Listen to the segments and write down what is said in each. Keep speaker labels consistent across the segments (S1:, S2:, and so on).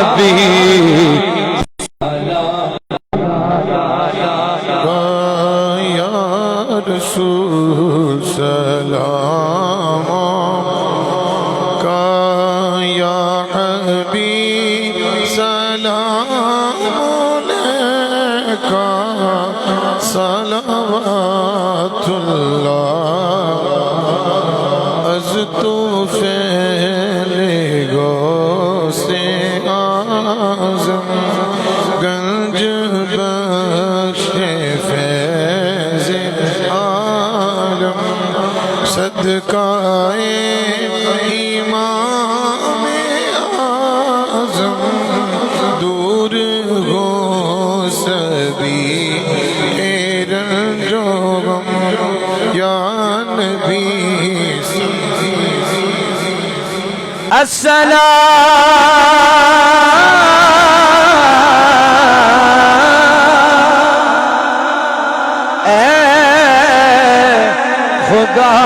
S1: نبی
S2: یا رسول سلام کا یا حبیب سلام علیکہ صلوات اللہ از تو فعل غوث اعظم گنج بخش فیض عالم صدقہ امام اعظم دور ہو سبھی رنج و غم یا نبی
S1: السلام اے خدا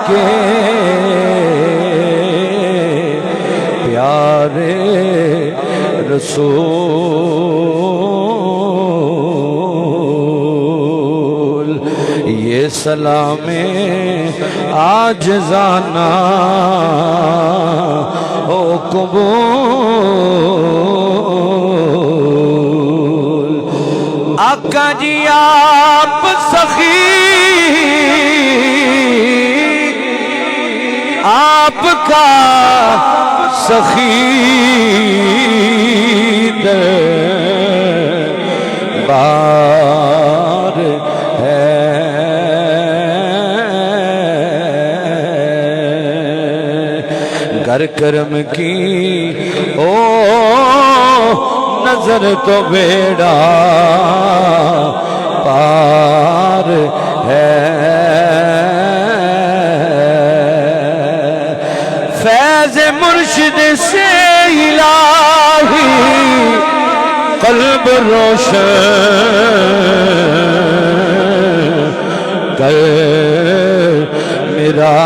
S1: کے پیارے رسول، یہ سلام عاجزانہ ہو قبول۔ آقا جی آپ سخی، آپ کا سخی دربار ہے، گر کرم کی او نظر تو بیڑا پار ہے، فیض مرشد سے الہی قلب روشن کر میرا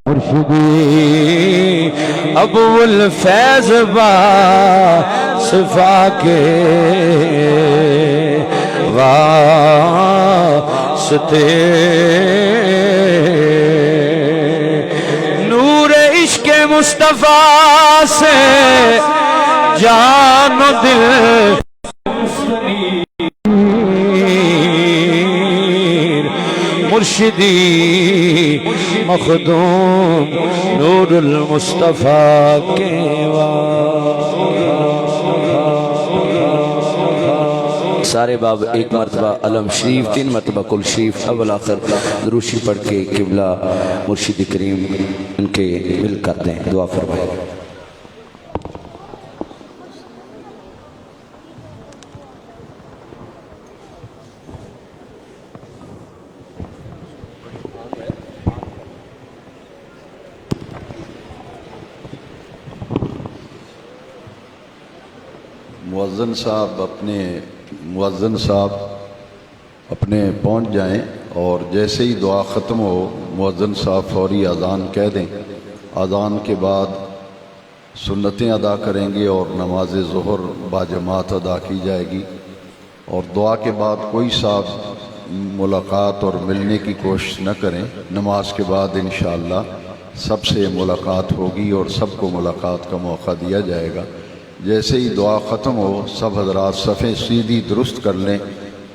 S1: مرشدی ابو الفیض با صفا کے واسطے نور عشق مصطفیٰ سے جان و دل مرشدی مخدوم نور المصطفیٰ کے سارے باب ایک مرتبہ علم شریف، 3 مرتبہ کل شریف، اول آخر دروشی پڑھ کے قبلہ مرشد کریم ان کے مل کرتے ہیں، دعا فرمائے۔
S3: مؤذن صاحب اپنے پہنچ جائیں، اور جیسے ہی دعا ختم ہو مؤذن صاحب فوری اذان کہہ دیں۔ اذان کے بعد سنتیں ادا کریں گے اور نماز ظہر باجماعت ادا کی جائے گی، اور دعا کے بعد کوئی صاحب ملاقات اور ملنے کی کوشش نہ کریں۔ نماز کے بعد انشاءاللہ سب سے ملاقات ہوگی اور سب کو ملاقات کا موقع دیا جائے گا۔ جیسے ہی دعا ختم ہو سب حضرات صفیں سیدھی درست کر لیں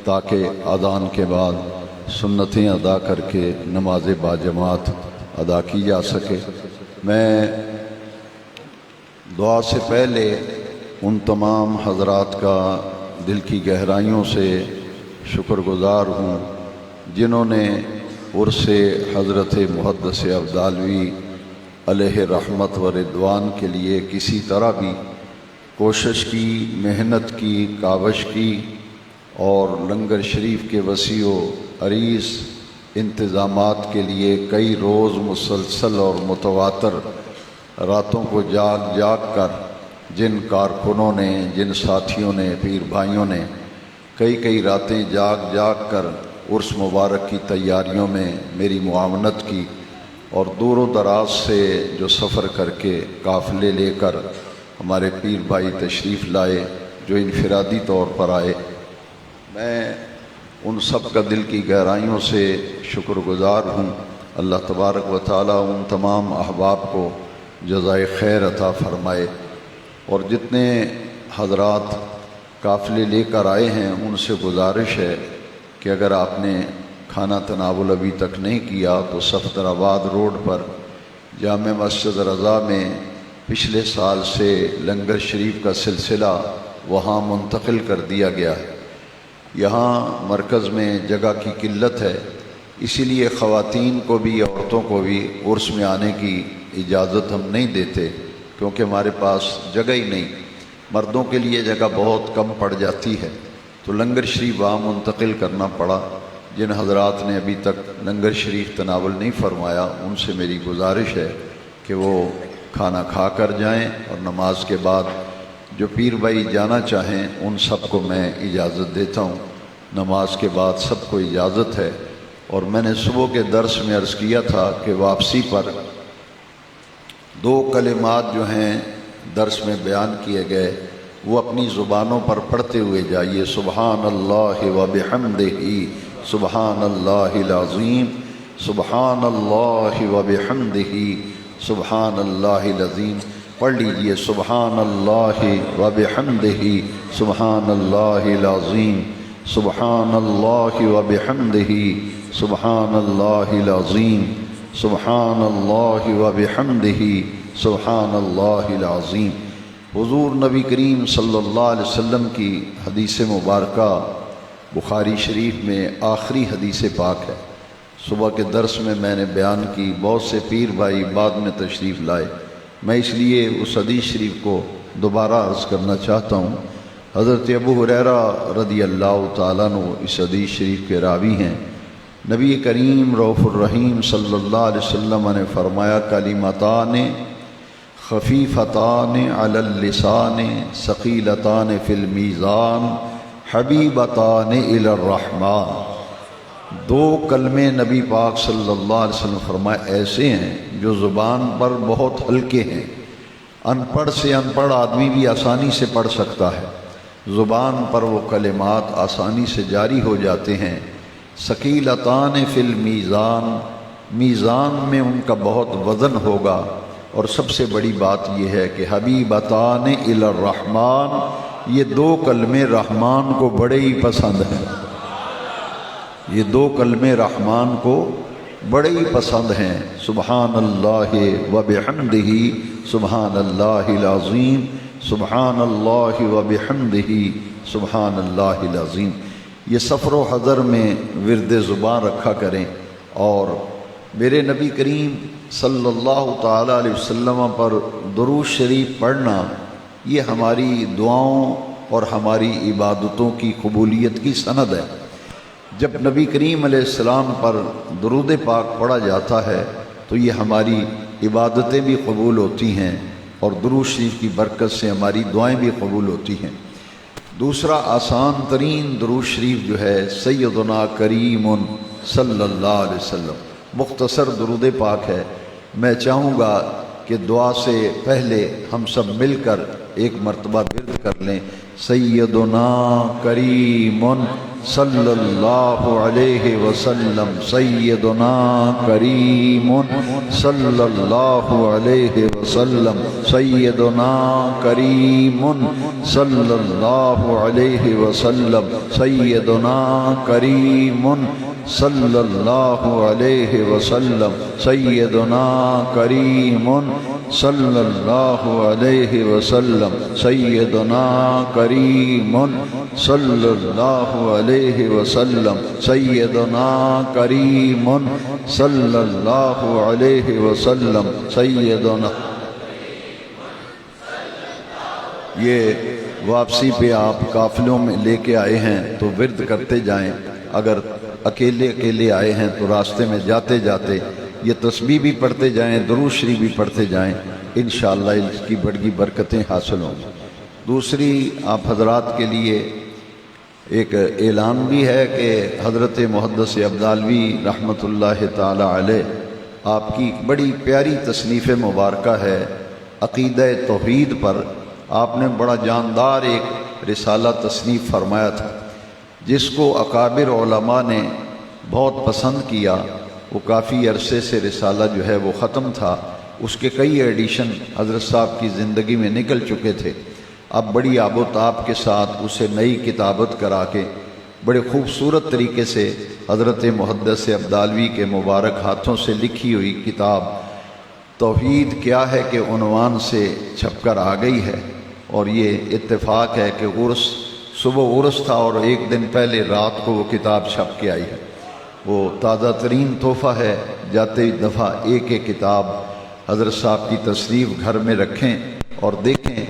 S3: تاکہ اذان کے بعد سنتیں ادا کر کے نماز باجماعت ادا کی جا سکے۔ میں دعا سے پہلے ان تمام حضرات کا دل کی گہرائیوں سے شکر گزار ہوں جنہوں نے عرس حضرت محدث ابدالوی علیہ رحمت و رضوان کے لیے کسی طرح بھی کوشش کی، محنت کی، کاوش کی، اور لنگر شریف کے وسیع و عریض انتظامات کے لیے کئی روز مسلسل اور متواتر راتوں کو جاگ جاگ کر جن کارکنوں نے، جن ساتھیوں نے، پیر بھائیوں نے کئی راتیں جاگ جاگ کر عرس مبارک کی تیاریوں میں میری معاونت کی، اور دور و دراز سے جو سفر کر کے قافلے لے کر ہمارے پیر بھائی تشریف لائے، جو انفرادی طور پر آئے، میں ان سب کا دل کی گہرائیوں سے شکر گزار ہوں۔ اللہ تبارک و تعالیٰ ان تمام احباب کو جزائے خیر عطا فرمائے، اور جتنے حضرات قافلے لے کر آئے ہیں ان سے گزارش ہے کہ اگر آپ نے کھانا تناول ابھی تک نہیں کیا تو صفدرآباد روڈ پر جامع مسجد رضا میں پچھلے سال سے لنگر شریف کا سلسلہ وہاں منتقل کر دیا گیا ہے۔ یہاں مرکز میں جگہ کی قلت ہے، اسی لیے خواتین کو بھی عورتوں کو بھی عرس میں آنے کی اجازت ہم نہیں دیتے، کیونکہ ہمارے پاس جگہ ہی نہیں، مردوں کے لیے جگہ بہت کم پڑ جاتی ہے، تو لنگر شریف وہاں منتقل کرنا پڑا۔ جن حضرات نے ابھی تک لنگر شریف تناول نہیں فرمایا ان سے میری گزارش ہے کہ وہ کھانا کھا کر جائیں، اور نماز کے بعد جو پیر بھائی جانا چاہیں ان سب کو میں اجازت دیتا ہوں۔ نماز کے بعد سب کو اجازت ہے، اور میں نے صبح کے درس میں عرض کیا تھا کہ واپسی پر 2 کلمات جو ہیں درس میں بیان کیے گئے وہ اپنی زبانوں پر پڑھتے ہوئے جائیے۔ سبحان اللہ و بحمدہ، سبحان اللہ العظیم، سبحان اللہ و بحمدہ، سبحان اللہ العظیم۔ پڑھ لیجئے سبحان اللہ و بحمدہ، سبحان اللہ العظیم، سبحان اللہ و بحمدہ، سبحان اللہ العظیم، سبحان اللہ و بحمدہ، سبحان اللہ العظیم۔ حضور نبی کریم صلی اللہ علیہ وسلم کی حدیث مبارکہ بخاری شریف میں آخری حدیث پاک ہے۔ صبح کے درس میں نے بیان کی، بہت سے پیر بھائی بعد میں تشریف لائے، میں اس لیے اس حدیث شریف کو دوبارہ عرض کرنا چاہتا ہوں۔ حضرت ابو ہریرہ رضی اللہ تعالیٰ عنہ اس حدیث شریف کے راوی ہیں۔ نبی کریم رؤوف الرحیم صلی اللہ علیہ وسلم نے فرمایا، کلمتان خفیفتان علی اللسان ثقیلتان فی المیزان حبیبتان الی الرحمن۔ 2 کلمے نبی پاک صلی اللہ علیہ وسلم فرمائے ایسے ہیں جو زبان پر بہت ہلکے ہیں، ان پڑھ سے ان پڑھ آدمی بھی آسانی سے پڑھ سکتا ہے، زبان پر وہ کلمات آسانی سے جاری ہو جاتے ہیں۔ ثقیلتان فی المیزان، میزان میں ان کا بہت وزن ہوگا، اور سب سے بڑی بات یہ ہے کہ حبیبتان الی الرحمن، یہ 2 کلمے رحمان کو بڑے ہی پسند ہیں، یہ 2 کلمے رحمان کو بڑے ہی پسند ہیں۔ سبحان اللہ و بحمدہ، سبحان اللہ العظیم، سبحان اللہ و بحمدہ، سبحان اللہ العظیم۔ یہ سفر و حضر میں ورد زبان رکھا کریں، اور میرے نبی کریم صلی اللہ تعالیٰ علیہ وسلم پر درود شریف پڑھنا یہ ہماری دعاؤں اور ہماری عبادتوں کی قبولیت کی سند ہے۔ جب نبی کریم علیہ السلام پر درود پاک پڑھا جاتا ہے تو یہ ہماری عبادتیں بھی قبول ہوتی ہیں، اور درود شریف کی برکت سے ہماری دعائیں بھی قبول ہوتی ہیں۔ دوسرا آسان ترین درود شریف جو ہے سیدنا کریم صلی اللہ علیہ وسلم، مختصر درود پاک ہے۔ میں چاہوں گا کہ دعا سے پہلے ہم سب مل کر ایک مرتبہ ورد کر لیں، سیدنا کریم صلی اللہ علیہ وسلم، سیدنا کریم صلی اللہ علیہ وسلم، سیدنا کریم صلی اللہ علیہ وسلم، سیدنا کریم صلی اللہ علیہ وسلم، سیدنا کریم صلی اللہ علیہ وسلم، سیدنا کریم صلی اللہ علیہ وسلم، سیدنا کریم صلی اللہ علیہ وسلم، سیدنا۔ یہ واپسی پہ آپ قافلوں میں لے کے آئے ہیں تو ورد کرتے جائیں، اگر اکیلے اکیلے آئے ہیں تو راستے میں جاتے جاتے یہ تسبیح بھی پڑھتے جائیں، درود شریف بھی پڑھتے جائیں، انشاءاللہ اس کی بڑی برکتیں حاصل ہوں۔ دوسری آپ حضرات کے لیے ایک اعلان بھی ہے کہ حضرت محدث عبدالوی رحمۃ اللہ تعالی علیہ آپ کی بڑی پیاری تصنیف مبارکہ ہے عقیدہ توحید پر. آپ نے بڑا جاندار ایک رسالہ تصنیف فرمایا تھا جس کو اکابر علماء نے بہت پسند کیا. وہ کافی عرصے سے رسالہ جو ہے وہ ختم تھا. اس کے کئی ایڈیشن حضرت صاحب کی زندگی میں نکل چکے تھے. اب بڑی آب و تاب کے ساتھ اسے نئی کتابت کرا کے بڑے خوبصورت طریقے سے حضرت محدث عبدالوی کے مبارک ہاتھوں سے لکھی ہوئی کتاب توحید کیا ہے کہ عنوان سے چھپ کر آ گئی ہے. اور یہ اتفاق ہے کہ صبح عرس تھا اور ایک دن پہلے رات کو وہ کتاب چھپ کے آئی ہے. وہ تازہ ترین تحفہ ہے. جاتے دفعہ ایک کتاب حضرت صاحب کی تصنیف گھر میں رکھیں اور دیکھیں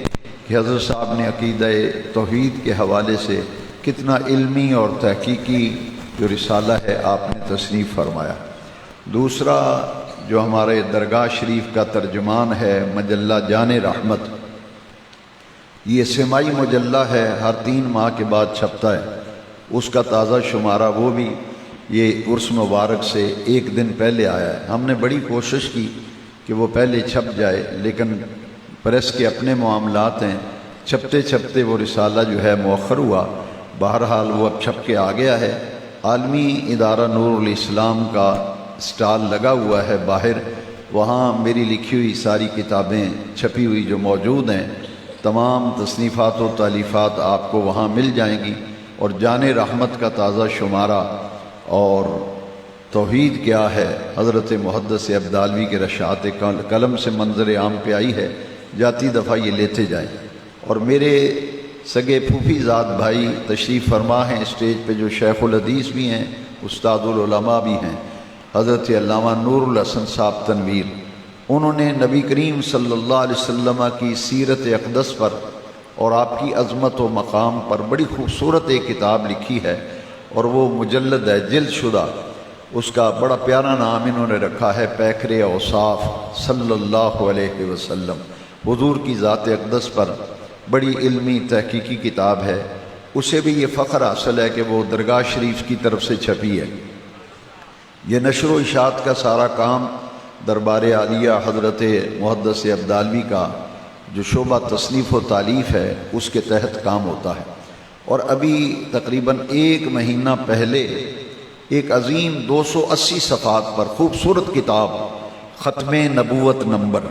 S3: کہ حضرت صاحب نے عقیدہ توحید کے حوالے سے کتنا علمی اور تحقیقی جو رسالہ ہے آپ نے تصنیف فرمایا. دوسرا جو ہمارے درگاہ شریف کا ترجمان ہے مجلہ جان رحمت، یہ سماعی مجلہ ہے، ہر 3 ماہ کے بعد چھپتا ہے. اس کا تازہ شمارہ وہ بھی یہ عرس مبارک سے ایک دن پہلے آیا ہے. ہم نے بڑی کوشش کی کہ وہ پہلے چھپ جائے، لیکن پریس کے اپنے معاملات ہیں، چھپتے چھپتے وہ رسالہ جو ہے مؤخر ہوا. بہرحال وہ اب چھپ کے آ گیا ہے. عالمی ادارہ نور الاسلام کا اسٹال لگا ہوا ہے باہر، وہاں میری لکھی ہوئی ساری کتابیں چھپی ہوئی جو موجود ہیں، تمام تصنیفات و تالیفات آپ کو وہاں مل جائیں گی. اور جان رحمت کا تازہ شمارہ اور توحید کیا ہے حضرت محدث عبدالوی کے رشاعت قلم سے منظر عام پہ آئی ہے. جاتی دفعہ یہ لیتے جائیں. اور میرے سگے پھوپھی زاد بھائی تشریف فرما ہیں اسٹیج پہ، جو شیخ الحدیث بھی ہیں، استاد العلماء بھی ہیں، حضرت علامہ نور الحسن صاحب تنویر. انہوں نے نبی کریم صلی اللہ علیہ وسلم کی سیرت اقدس پر اور آپ کی عظمت و مقام پر بڑی خوبصورت ایک کتاب لکھی ہے، اور وہ مجلد ہے جلد شدہ. اس کا بڑا پیارا نام انہوں نے رکھا ہے پیکر اوصاف صلی اللہ علیہ وسلم. حضور کی ذات اقدس پر بڑی علمی تحقیقی کتاب ہے. اسے بھی یہ فخر حاصل ہے کہ وہ درگاہ شریف کی طرف سے چھپی ہے. یہ نشر و اشاعت کا سارا کام دربار عالیہ حضرت محدث عبدالوی کا جو شعبہ تصنیف و تالیف ہے اس کے تحت کام ہوتا ہے. اور ابھی تقریباً 1 مہینہ پہلے ایک عظیم 280 صفحات پر خوبصورت کتاب ختم نبوت نمبر،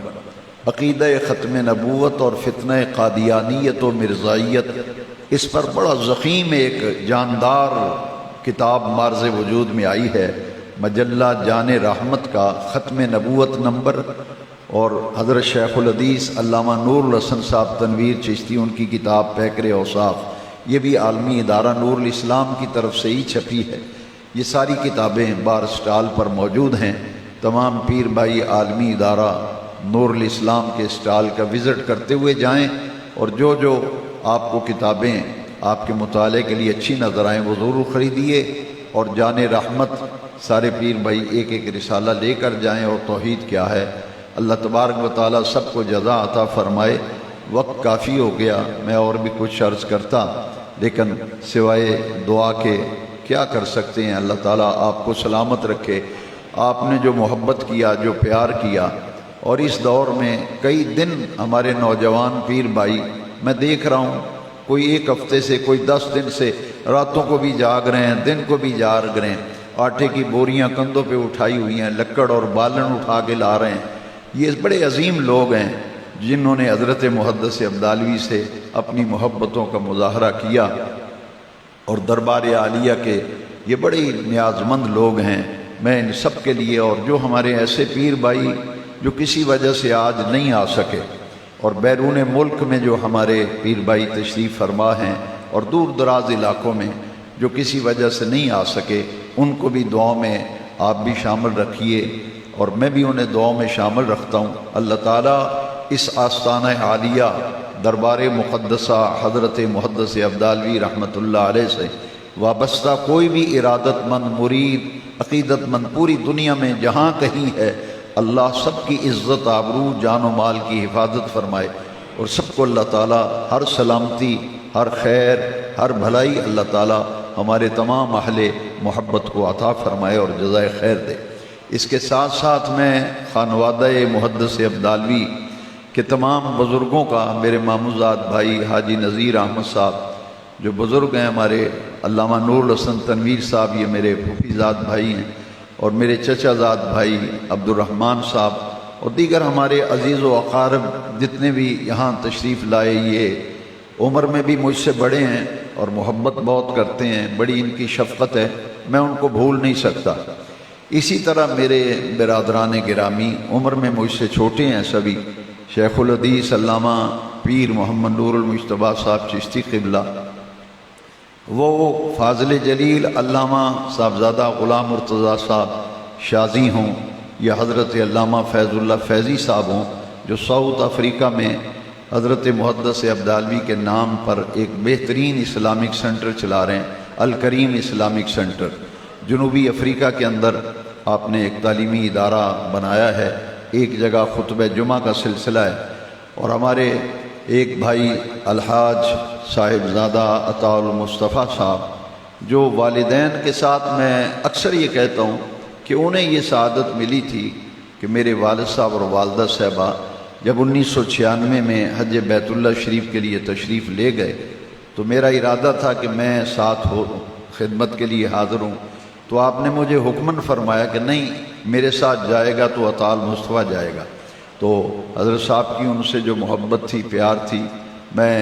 S3: عقیدہ ختم نبوت اور فتنہ قادیانیت و مرزائیت، اس پر بڑا ضخیم ایک جاندار کتاب مارز وجود میں آئی ہے. مجلہ جان رحمت کا ختم نبوت نمبر، اور حضرت شیخ الحدیث علامہ نور الحسن صاحب تنویر چشتی ان کی کتاب پیکر اوصاف، یہ بھی عالمی ادارہ نور الاسلام کی طرف سے ہی چھپی ہے. یہ ساری کتابیں بار اسٹال پر موجود ہیں. تمام پیر بھائی عالمی ادارہ نور الاسلام کے اسٹال کا وزٹ کرتے ہوئے جائیں، اور جو آپ کو کتابیں آپ کے مطالعے کے لیے اچھی نظر آئیں وہ ضرور خریدیے. اور جان رحمت سارے پیر بھائی ایک رسالہ لے کر جائیں. اور توحید کیا ہے، اللہ تبارک و تعالیٰ سب کو جزا عطا فرمائے. وقت کافی ہو گیا، میں اور بھی کچھ عرض کرتا، لیکن سوائے دعا کے کیا کر سکتے ہیں. اللہ تعالیٰ آپ کو سلامت رکھے. آپ نے جو محبت کیا، جو پیار کیا، اور اس دور میں کئی دن ہمارے نوجوان پیر بھائی میں دیکھ رہا ہوں، کوئی 1 ہفتے سے، کوئی 10 دن سے راتوں کو بھی جاگ رہے ہیں، دن کو بھی جاگ رہے ہیں. آٹے کی بوریاں کندھوں پہ اٹھائی ہوئی ہیں، لکڑ اور بالن اٹھا کے لا رہے ہیں. یہ بڑے عظیم لوگ ہیں جنہوں نے حضرت محدث عبدالوی سے اپنی محبتوں کا مظاہرہ کیا. اور دربار عالیہ کے یہ بڑے نیاز مند لوگ ہیں. میں ان سب کے لیے، اور جو ہمارے ایسے پیر بھائی جو کسی وجہ سے آج نہیں آ سکے، اور بیرون ملک میں جو ہمارے پیر بھائی تشریف فرما ہیں، اور دور دراز علاقوں میں جو کسی وجہ سے نہیں آ سکے، ان کو بھی دعاؤں میں آپ بھی شامل رکھیے، اور میں بھی انہیں دعاؤں میں شامل رکھتا ہوں. اللہ تعالیٰ اس آستانہ عالیہ دربار مقدسہ حضرت محدث عبدالوی رحمۃ اللہ علیہ سے وابستہ کوئی بھی ارادت مند مرید عقیدت مند پوری دنیا میں جہاں کہیں ہے، اللہ سب کی عزت آبرو جان و مال کی حفاظت فرمائے، اور سب کو اللہ تعالیٰ ہر سلامتی، ہر خیر، ہر بھلائی اللہ تعالیٰ ہمارے تمام اہل محبت کو عطا فرمائے اور جزائے خیر دے. اس کے ساتھ ساتھ میں خانوادہ محدث عبدالوی کہ تمام بزرگوں کا، میرے ماموزاد بھائی حاجی نذیر احمد صاحب جو بزرگ ہیں، ہمارے علامہ نور الحسن تنویر صاحب، یہ میرے پھوپھی زاد بھائی ہیں، اور میرے چچا زاد بھائی عبد الرحمن صاحب، اور دیگر ہمارے عزیز و اقارب جتنے بھی یہاں تشریف لائے، یہ عمر میں بھی مجھ سے بڑے ہیں اور محبت بہت کرتے ہیں، بڑی ان کی شفقت ہے، میں ان کو بھول نہیں سکتا۔ اسی طرح میرے برادران گرامی عمر میں مجھ سے چھوٹے ہیں سبھی، شیخ الحدیث علامہ پیر محمد نور المجتبیٰ صاحب چشتی قبلہ، وہ فاضل جلیل علامہ صاحبزادہ غلام مرتضیٰ صاحب شازی ہوں، یا حضرت علامہ فیض اللہ فیضی صاحب ہوں جو ساؤتھ افریقہ میں حضرت محدث عبدالوی کے نام پر ایک بہترین اسلامک سینٹر چلا رہے ہیں، الکریم اسلامک سینٹر۔ جنوبی افریقہ کے اندر آپ نے ایک تعلیمی ادارہ بنایا ہے، ایک جگہ خطبہ جمعہ کا سلسلہ ہے، اور ہمارے ایک بھائی الحاج صاحبزادہ عطا المصطفیٰ صاحب جو والدین کے ساتھ میں اکثر یہ کہتا ہوں کہ انہیں یہ سعادت ملی تھی کہ میرے والد صاحب اور والدہ صاحبہ جب 1996 میں حج بیت اللہ شریف کے لیے تشریف لے گئے تو میرا ارادہ تھا کہ میں ساتھ خدمت کے لیے حاضر ہوں، تو آپ نے مجھے حکماً فرمایا کہ نہیں، میرے ساتھ جائے گا تو عطا المصطفیٰ جائے گا۔ تو حضرت صاحب کی ان سے جو محبت تھی، پیار تھی، میں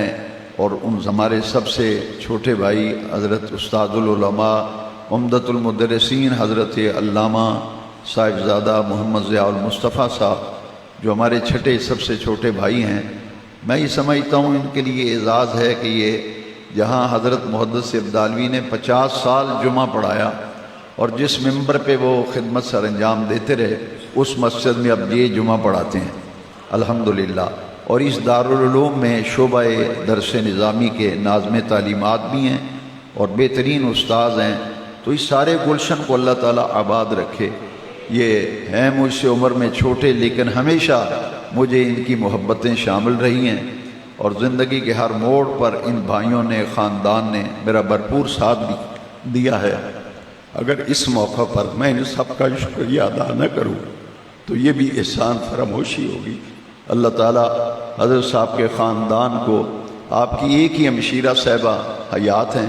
S3: اور ان ہمارے سب سے چھوٹے بھائی حضرت استاد العلماء عمدۃ المدرسین حضرت علامہ صاحبزادہ محمد ضیاء المصطفیٰ صاحب جو ہمارے چھٹے سب سے چھوٹے بھائی ہیں، میں یہ سمجھتا ہوں ان کے لیے اعزاز ہے کہ یہ جہاں حضرت محدث عبدالوی نے 50 سال جمعہ پڑھایا اور جس ممبر پہ وہ خدمت سر انجام دیتے رہے، اس مسجد میں اب یہ جمعہ پڑھاتے ہیں الحمدللہ، اور اس دارالعلوم میں شعبہ درس نظامی کے ناظم تعلیمات بھی ہیں اور بہترین استاذ ہیں۔ تو اس سارے گلشن کو اللہ تعالیٰ آباد رکھے۔ یہ ہیں مجھ سے عمر میں چھوٹے، لیکن ہمیشہ مجھے ان کی محبتیں شامل رہی ہیں، اور زندگی کے ہر موڑ پر ان بھائیوں نے، خاندان نے میرا بھرپور ساتھ بھی دیا ہے۔ اگر اس موقع پر میں ان سب کا شکریہ ادا نہ کروں تو یہ بھی احسان فراموشی ہوگی۔ اللہ تعالیٰ حضرت صاحب کے خاندان کو، آپ کی ایک ہی ہمشیرہ صاحبہ حیات ہیں،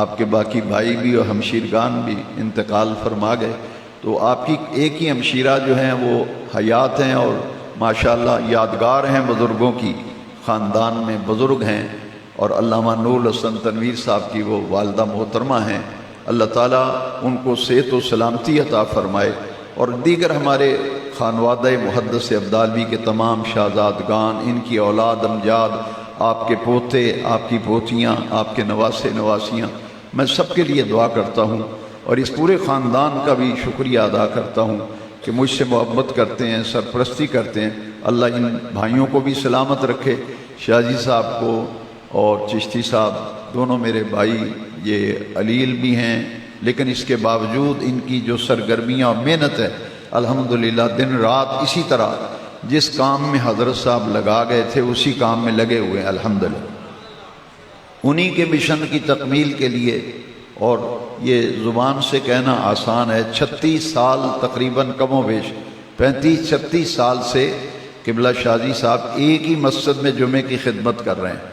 S3: آپ کے باقی بھائی بھی اور ہمشیرگان بھی انتقال فرما گئے، تو آپ کی ایک ہی ہمشیرہ جو ہیں وہ حیات ہیں اور ماشاءاللہ یادگار ہیں بزرگوں کی، خاندان میں بزرگ ہیں، اور علامہ نور الحسن تنویر صاحب کی وہ والدہ محترمہ ہیں۔ اللہ تعالیٰ ان کو صحت و سلامتی عطا فرمائے، اور دیگر ہمارے خانوادہ محدث عبدالوی کے تمام شہزادگان، ان کی اولاد امجاد، آپ کے پوتے، آپ کی پوتیاں، آپ کے نواسے نواسیاں، میں سب کے لیے دعا کرتا ہوں، اور اس پورے خاندان کا بھی شکریہ ادا کرتا ہوں کہ مجھ سے محبت کرتے ہیں، سرپرستی کرتے ہیں۔ اللہ ان بھائیوں کو بھی سلامت رکھے، شاہ صاحب کو اور چشتی صاحب، دونوں میرے بھائی یہ علیل بھی ہیں، لیکن اس کے باوجود ان کی جو سرگرمیاں اور محنت ہے الحمدللہ دن رات اسی طرح جس کام میں حضرت صاحب لگا گئے تھے اسی کام میں لگے ہوئے ہیں الحمدللہ، انہی کے مشن کی تکمیل کے لیے۔ اور یہ زبان سے کہنا آسان ہے، 36 سال تقریباً کم و بیش 35-36 سال سے قبلہ شازی صاحب ایک ہی مسجد میں جمعے کی خدمت کر رہے ہیں،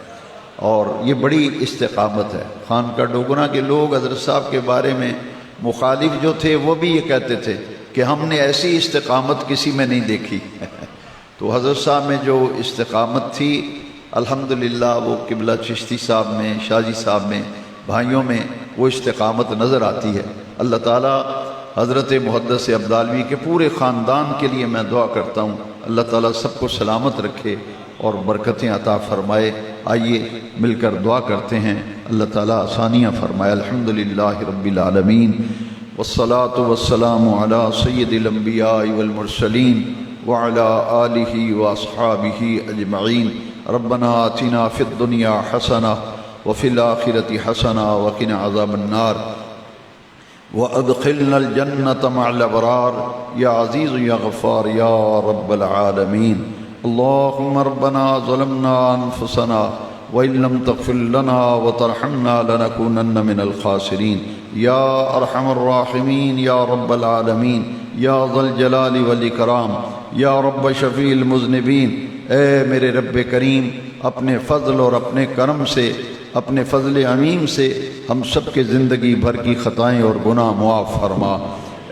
S3: اور یہ بڑی استقامت ہے۔ خانقاہ ڈوگرہ کے لوگ حضرت صاحب کے بارے میں مخالف جو تھے وہ بھی یہ کہتے تھے کہ ہم نے ایسی استقامت کسی میں نہیں دیکھی۔ تو حضرت صاحب میں جو استقامت تھی الحمدللہ وہ قبلہ چشتی صاحب میں، شاہ صاحب میں، بھائیوں میں وہ استقامت نظر آتی ہے۔ اللہ تعالیٰ حضرت محدث عبدالوی کے پورے خاندان کے لیے میں دعا کرتا ہوں، اللہ تعالیٰ سب کو سلامت رکھے اور برکتیں عطا فرمائے۔ آئیے مل کر دعا کرتے ہیں، اللہ تعالیٰ آسانیاں فرمائے۔ الحمدللہ رب العالمین، والصلاة والسلام علی سید الانبیاء والمرسلین وعلی آلہ واصحابہ اجمعین۔ ربنا آتنا فی الدنیا حسنہ وفی الآخرۃ حسنہ وقنا عذاب النار وادخلنا الجنة مع الابرار یا عزیز یا غفار یا رب العالمین۔ اللهم ربنا ظلمنا انفسنا وان لم تغفر لنا وترحمنا لنكونن من الخاسرین۔ یا ارحم الراحمین یا رب العالمین یا ذا الجلال والاکرام یا رب شفیع المذنبین۔ اے میرے رب کریم، اپنے فضل اور اپنے کرم سے، اپنے فضل عمیم سے ہم سب کے زندگی بھر کی خطائیں اور گناہ معاف فرما۔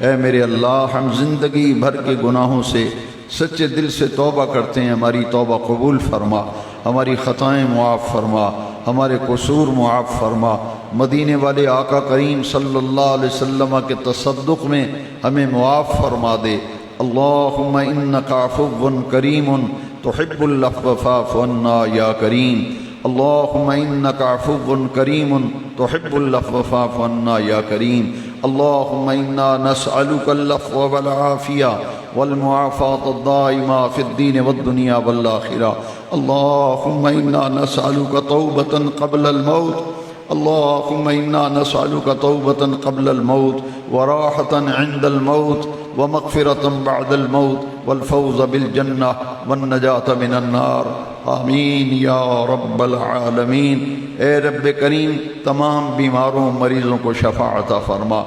S3: اے میرے اللہ، ہم زندگی بھر کے گناہوں سے سچے دل سے توبہ کرتے ہیں، ہماری توبہ قبول فرما، ہماری خطائیں معاف فرما، ہمارے قصور معاف فرما۔ مدینے والے آقا کریم صلی اللہ علیہ وسلم کے تصدق میں ہمیں معاف فرما دے۔ اللہم انک عفو کریم تحب العفو فاعف عنا یا کریم۔ اللہم انک عفو کریم تحب العفو فاعف عنا یا کریم۔ اللہم انا نسألک العفو والعافیہ والمعافاة الدائمہ فی الدین والدنیا والآخرہ۔ اللہم انا نسألک توبۃ قبل الموت، اللہم انا نسألک توبۃ قبل الموت وراحۃ عند الموت ومغفرۃ بعد الموت والفوز بالجنہ والنجاة من النار۔ آمین یا رب العالمین۔ اے رب کریم، تمام بیماروں مریضوں کو شفا عطا فرما۔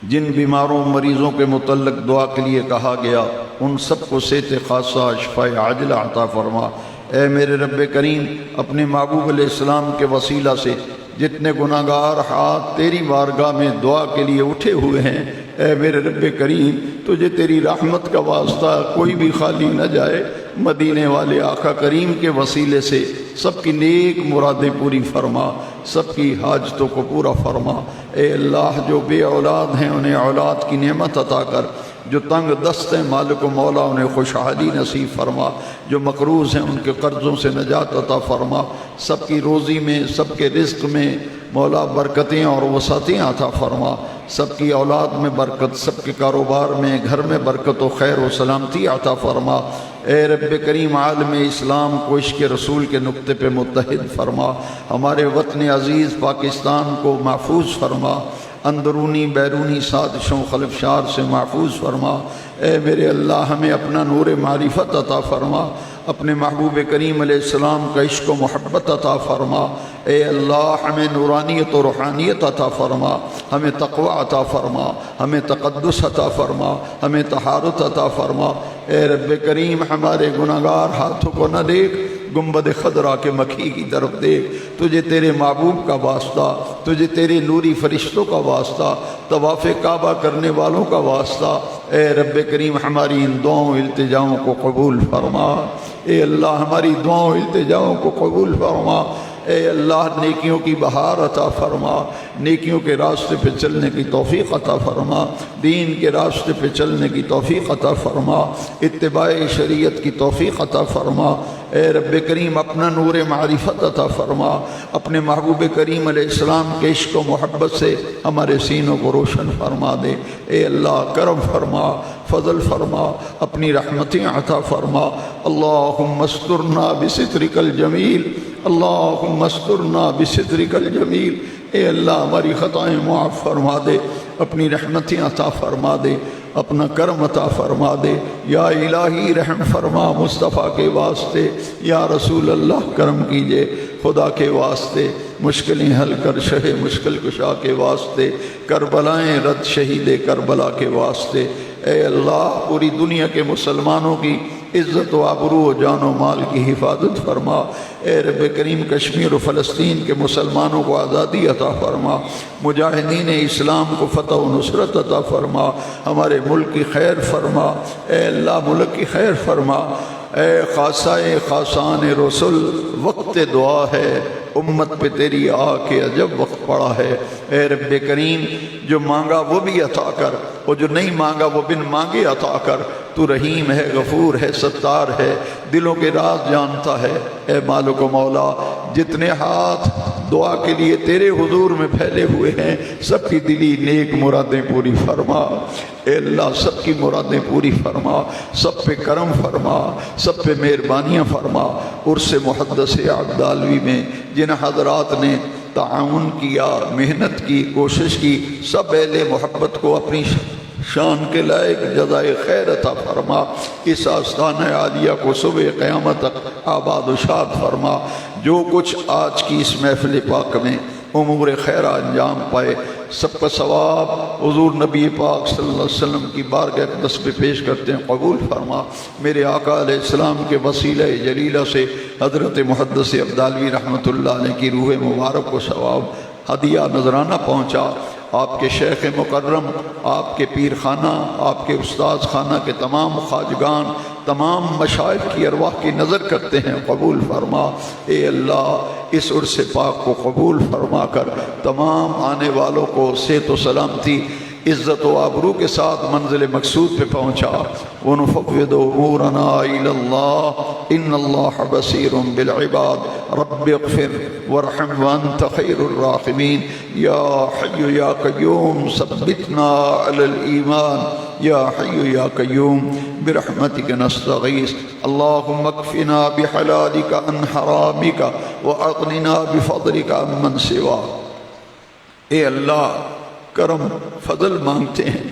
S3: جن بیماروں مریضوں کے متعلق دعا کے لیے کہا گیا ان سب کو صحت خاصہ شفاء عاجلہ عطا فرما۔ اے میرے رب کریم، اپنے محبوب علیہ السلام کے وسیلہ سے جتنے گناہ گار ہاتھ تیری بارگاہ میں دعا کے لیے اٹھے ہوئے ہیں، اے میرے رب کریم، تجھے تیری رحمت کا واسطہ کوئی بھی خالی نہ جائے۔ مدینے والے آقا کریم کے وسیلے سے سب کی نیک مرادیں پوری فرما، سب کی حاجتوں کو پورا فرما۔ اے اللہ، جو بے اولاد ہیں انہیں اولاد کی نعمت عطا کر، جو تنگ دست ہیں مالک و مولا انہیں خوشحالی نصیب فرما، جو مقروض ہیں ان کے قرضوں سے نجات عطا فرما۔ سب کی روزی میں، سب کے رزق میں مولا برکتیں اور وسعتیں عطا فرما۔ سب کی اولاد میں برکت، سب کے کاروبار میں، گھر میں برکت و خیر و سلامتی عطا فرما۔ اے رب کریم، عالم اسلام کو عشق رسول کے نقطے پہ متحد فرما۔ ہمارے وطن عزیز پاکستان کو محفوظ فرما، اندرونی بیرونی سازشوں خلفشار سے محفوظ فرما۔ اے میرے اللہ، ہمیں اپنا نور معرفت عطا فرما، اپنے محبوب کریم علیہ السلام کا عشق و محبت عطا فرما۔ اے اللہ، ہمیں نورانیت و روحانیت عطا فرما، ہمیں تقوی عطا فرما، ہمیں تقدس عطا فرما، ہمیں طہارت عطا فرما۔ اے رب کریم، ہمارے گناہگار ہاتھوں کو نہ دیکھ، گنبد خضرا کے مکھی کی طرف دیکھ۔ تجھے تیرے محبوب کا واسطہ، تجھے تیرے نوری فرشتوں کا واسطہ، طواف کعبہ کرنے والوں کا واسطہ، اے رب کریم ہماری ان دعاؤں التجاؤں کو قبول فرما۔ اے اللہ، ہماری دعاؤں التجاؤں کو قبول فرما۔ اے اللہ، نیکیوں کی بہار عطا فرما، نیکیوں کے راستے پہ چلنے کی توفیق عطا فرما، دین کے راستے پہ چلنے کی توفیق عطا فرما، اتباع شریعت کی توفیق عطا فرما۔ اے رب کریم، اپنا نور معرفت عطا فرما، اپنے محبوب کریم علیہ السلام کے عشق و محبت سے ہمارے سینوں کو روشن فرما دے۔ اے اللہ، کرم فرما، فضل فرما، اپنی رحمتیں عطا فرما۔ اللہم استرنا بسترک الجمیل، اللہم استرنا بسترک الجمیل۔ اے اللہ، ہماری خطائیں معاف فرما دے، اپنی رحمتیں عطا فرما دے، اپنا کرم عطا فرما دے۔ یا الہی، رحم فرما مصطفیٰ کے واسطے، یا رسول اللہ کرم کیجئے خدا کے واسطے، مشکلیں حل کر شہ مشکل کشا کے واسطے، کربلائیں رد شہید کربلا کے واسطے۔ اے اللہ، پوری دنیا کے مسلمانوں کی عزت و آبرو و جان و مال کی حفاظت فرما۔ اے رب کریم، کشمیر و فلسطین کے مسلمانوں کو آزادی عطا فرما، مجاہدین اسلام کو فتح و نصرت عطا فرما، ہمارے ملک کی خیر فرما۔ اے اللہ، ملک کی خیر فرما۔ اے خاصائے خاصان رسول، وقت دعا ہے، امت پہ تیری آ کے عجب وقت پڑا ہے۔ اے رب کریم، جو مانگا وہ بھی عطا کر، اور جو نہیں مانگا وہ بن مانگے عطا کر۔ تو رحیم ہے، غفور ہے، ستار ہے، دلوں کے راز جانتا ہے۔ اے مالک و مولا، جتنے ہاتھ دعا کے لیے تیرے حضور میں پھیلے ہوئے ہیں، سب کی دلی نیک مرادیں پوری فرما۔ اے اللہ، سب کی مرادیں پوری فرما، سب پہ کرم فرما، سب پہ مہربانیاں فرما۔ عرس محدث عبدالوی میں جن حضرات نے تعاون کیا، محنت کی، کوشش کی، سب اہل محبت کو اپنی شان کے لائق جزائے خیر عطا فرما۔ اس آستانہ عالیہ کو صبح قیامت تک آباد و شاد فرما۔ جو کچھ آج کی اس محفل پاک میں امور خیر انجام پائے، سب کا ثواب حضور نبی پاک صلی اللہ علیہ وسلم کی بارگاہ اقدس پہ پیش کرتے ہیں، قبول فرما۔ میرے آقا علیہ السلام کے وسیلہ جلیلہ سے حضرت محدث عبدالوی رحمۃ اللہ علیہ کی روح مبارک کو ثواب ہدیہ نذرانہ پہنچا۔ آپ کے شیخ مکرم، آپ کے پیر خانہ، آپ کے استاذ خانہ کے تمام خواجگان، تمام مشائخ کی ارواح کی نظر کرتے ہیں، قبول فرما۔ اے اللہ اس عرس پاک کو قبول فرما کر تمام آنے والوں کو صحت و سلامتی، عزت و آبرو کے ساتھ منزل مقصود پہ پہنچا۔ وَنُفَوِّضُ أُمُورَنَا إِلَى اللَّهِ إِنَّ اللَّهَ بَصِيرٌ بِالْعِبَادِ رَبِّ اغْفِرْ وَارْحَمْ وَأَنْتَ خَيْرُ الرَّاحِمِينَ يَا حَيُّ يَا قَيُّومُ ثَبِّتْنَا عَلَى الْإِيمَانِ يَا حَيُّ يَا قَيُّومُ بِرَحْمَتِكَ نَسْتَغِيثُ اللهم اكفنا بحلالك عن حرامك وأغننا بفضلك عمن سواك۔ اے اللہ کرم فضل مانگتے ہیں،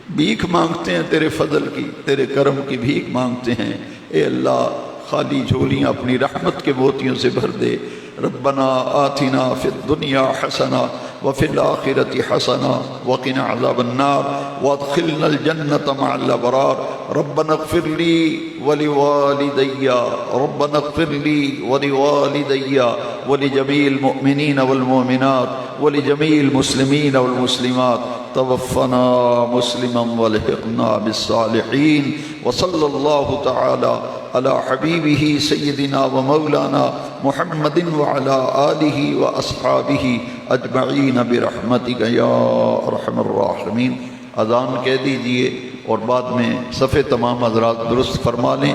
S3: بھیک مانگتے ہیں تیرے فضل کی، تیرے کرم کی بھیک مانگتے ہیں۔ اے اللہ خالی جھولیاں اپنی رحمت کے موتیوں سے بھر دے۔ ربنا آتنا فی الدنیا حسنہ وفی الآخرۃ حسنہ وقنا عذاب النار وادخلنا الجنۃ مع الابرار۔ ربنا اغفر لی ولوالدی، ربنا اغفر لی ولوالدی ولجمیع المؤمنین والمؤمنات ولجمیع المسلمین والمسلمات۔ توفنا مسلما والحقنا بالصالحین۔ وصلی اللہ تعالی علی حبیبہ سیدنا و مولانا محمد وعلی آلہ واصحابہ اجمعین برحمتک یا ارحم الراحمین۔ اذان کہہ دیجئے اور بعد میں صفِ تمام حضرات درست فرما لیں۔